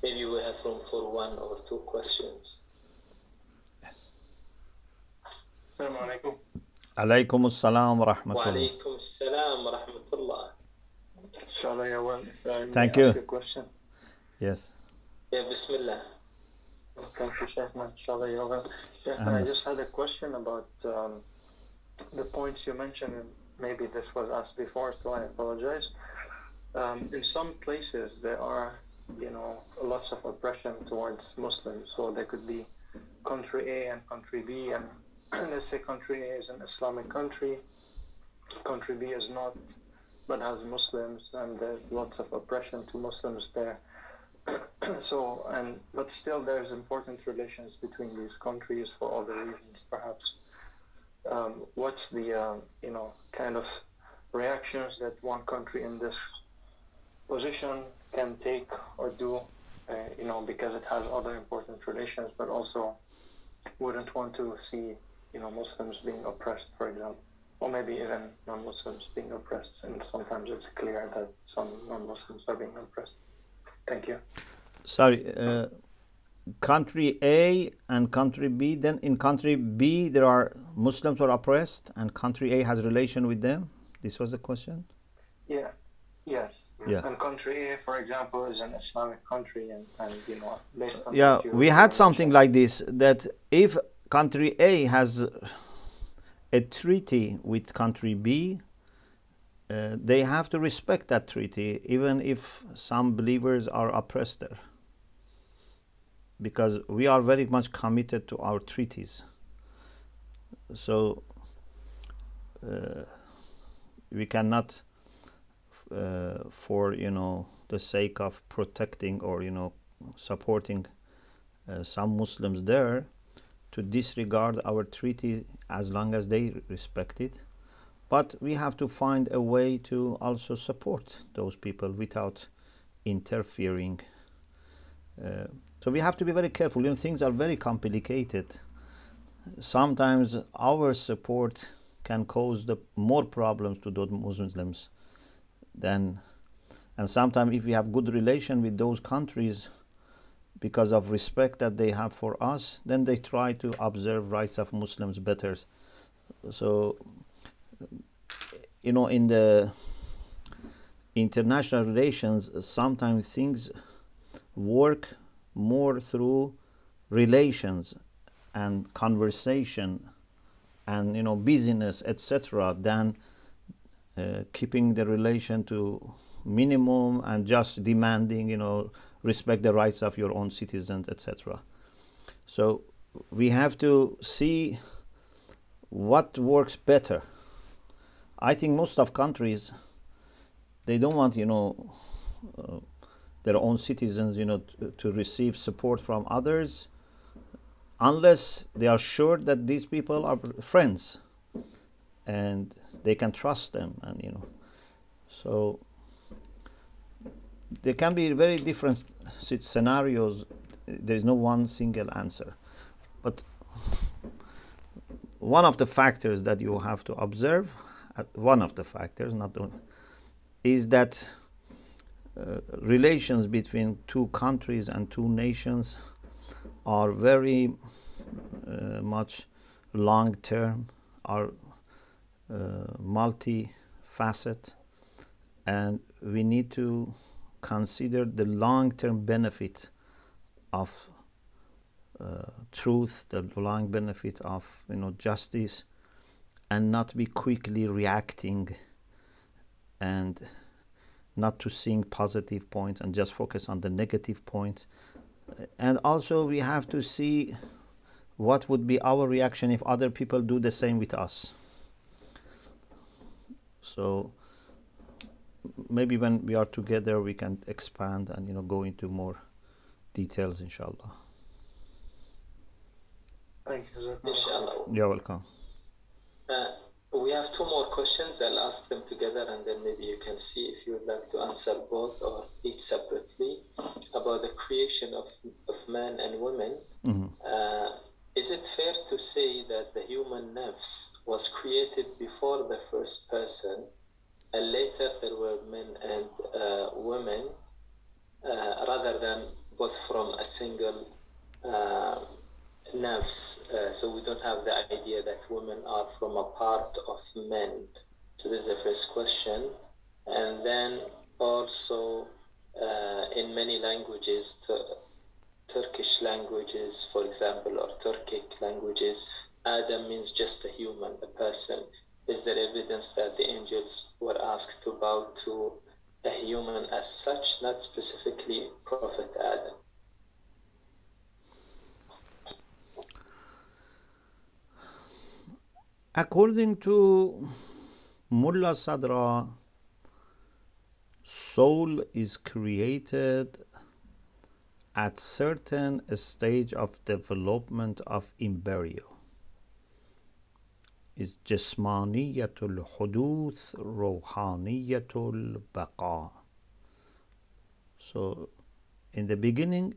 Maybe we have room for one or two questions. Yes. Assalamu alaikum. Alaykum assalam wa rahmatullah. Wa alaykum assalam wa rahmatullah. Inshallah, yeah, well, if I may Thank ask you. a question. Yes. Yeah, bismillah. Thank you, Sheikh. Inshallah, yeah, well. Sheikh, I just had a question about the points you mentioned, and maybe this was asked before, so I apologize. In some places, there are, lots of oppression towards Muslims. So there could be country A and country B, and let's say country A is an Islamic country, country B is not, but has Muslims, and there's lots of oppression to Muslims there. But still there's important relations between these countries for other reasons, perhaps. What's the, kind of reactions that one country in this position can take or do, because it has other important relations, but also wouldn't want to see, Muslims being oppressed, for example, or maybe even non-Muslims being oppressed, and sometimes it's clear that some non-Muslims are being oppressed. Thank you. Sorry, country A and country B, then in country B there are Muslims who are oppressed and country A has relation with them? This was the question? Yeah. Yes. Yeah. And country A, for example, is an Islamic country, and based on Yeah, what you we had something mentioned. like this, that if country A has a treaty with country B, they have to respect that treaty even if some believers are oppressed there, because we are very much committed to our treaties. So we cannot for the sake of protecting or supporting some Muslims there, to disregard our treaty as long as they respect it. But we have to find a way to also support those people without interfering. So we have to be very careful. Things are very complicated. Sometimes our support can cause more problems to those Muslims than, and sometimes if we have good relation with those countries, because of respect that they have for us, then they try to observe rights of Muslims better. So, in the international relations, sometimes things work more through relations and conversation and business, etc., than keeping the relation to minimum and just demanding respect the rights of your own citizens, etc. So we have to see what works better. I think most of countries, they don't want their own citizens to receive support from others unless they are sure that these people are friends and they can trust them, and so there can be very different scenarios. There is no one single answer, but one of the factors that you have to observe, one of the factors, not the one, is that relations between two countries and two nations are very much long-term, are multi-facet, and we need to consider the long-term benefit of truth, the long benefit of justice, and not be quickly reacting and not to seeing positive points and just focus on the negative points. And also we have to see what would be our reaction if other people do the same with us. So maybe when we are together we can expand and go into more details, inshallah. Thank you. Inshallah. You're welcome. We have two more questions. I'll ask them together and then maybe you can see if you would like to answer both or each separately. About the creation of men and women. Is it fair to say that the human nafs was created before the first person and later there were men and women, rather than both from a single nafs. So we don't have the idea that women are from a part of men. So this is the first question. And then also in many languages, Turkish languages, for example, or Turkic languages, Adam means just a human, a person. Is there evidence that the angels were asked to bow to a human as such, not specifically Prophet Adam? According to Mullah Sadra, soul is created at certain stage of development of embryo. Is jismaniyatul huduth, ruhaniyatul baqa. So in the beginning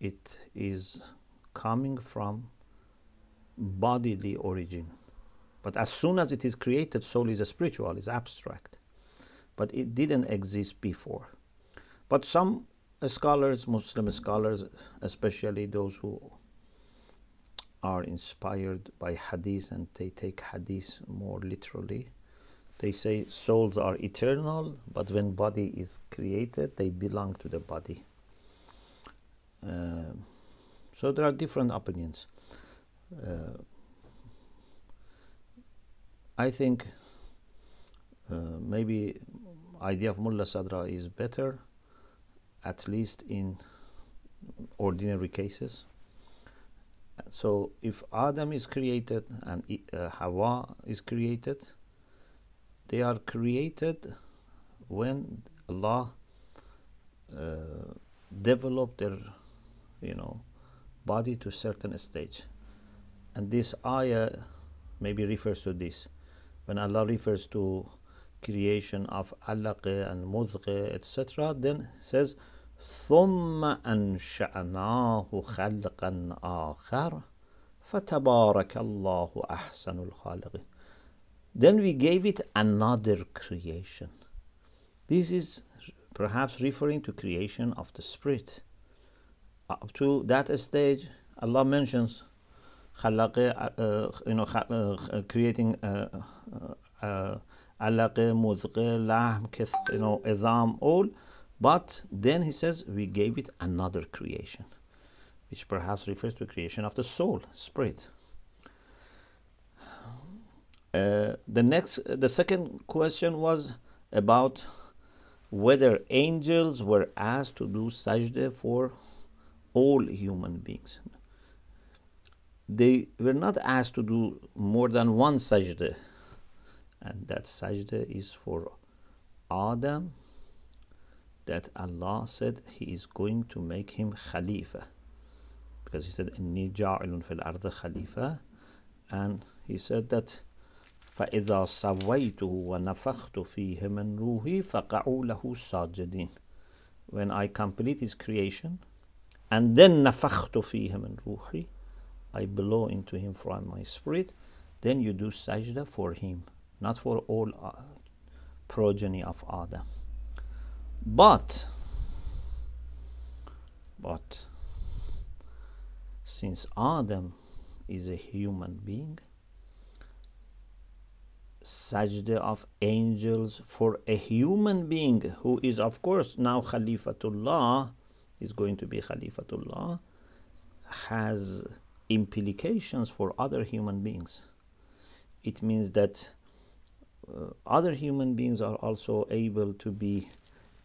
it is coming from bodily origin, but as soon as it is created, soul is a spiritual, is abstract, but it didn't exist before. But some scholars, Muslim scholars, especially those who are inspired by hadith and they take hadith more literally, they say souls are eternal, but when body is created, they belong to the body. So there are different opinions. I think maybe idea of Mullah Sadra is better, at least in ordinary cases. So if Adam is created and Hawa is created, they are created when Allah developed their body to a certain stage. And this ayah maybe refers to this. When Allah refers to creation of alaq and mudgh, etc., then says ثم أنشأناه خلقا آخر فتبارك الله أحسن الخالقين. Then we gave it another creation. This is perhaps referring to creation of the spirit. Up to that stage, Allah mentions creating alaq, mudgh, lahm, izam, all. But then he says we gave it another creation, which perhaps refers to creation of the soul, spirit. The second question was about whether angels were asked to do sajda for all human beings. They were not asked to do more than one sajda, and that sajda is for Adam, that Allah said He is going to make him Khalifa, because He said إِنِّي جَاعِلٌ فِي الْأَرْضِ Khalifa, and He said that فَإِذَا سَوَّيْتُهُ وَنَفَخْتُ فِيهِ مِنْ رُوحِي فَقَعُوا لَهُ سَاجِدِينَ. When I complete His creation, and then نَفَخْتُ فِيهِ مِنْ رُوحِي, I blow into him from my spirit, then you do sajda for him, not for all progeny of Adam. But since Adam is a human being, sajda of angels for a human being who is of course now Khalifatullah, is going to be Khalifatullah, has implications for other human beings. It means that other human beings are also able to be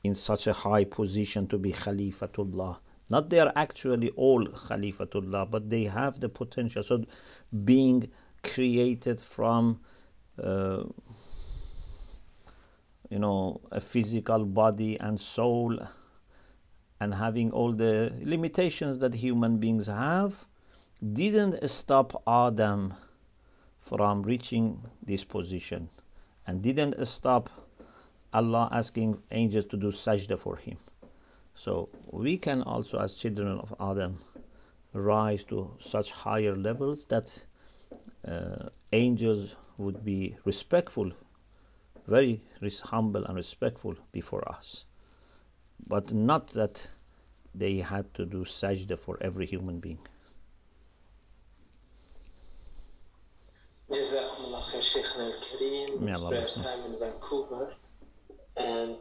in such a high position to be Khalifatullah. Not they are actually all Khalifatullah, but they have the potential. So being created from a physical body and soul, and having all the limitations that human beings have, didn't stop Adam from reaching this position, and didn't stop Allah asking angels to do sajda for him. So we can also, as children of Adam, rise to such higher levels that angels would be respectful, very humble and respectful before us. But not that they had to do sajda for every human being. جزاكم الله خير شيخنا الكريم. May It's Allah prayer bless you. time in Vancouver and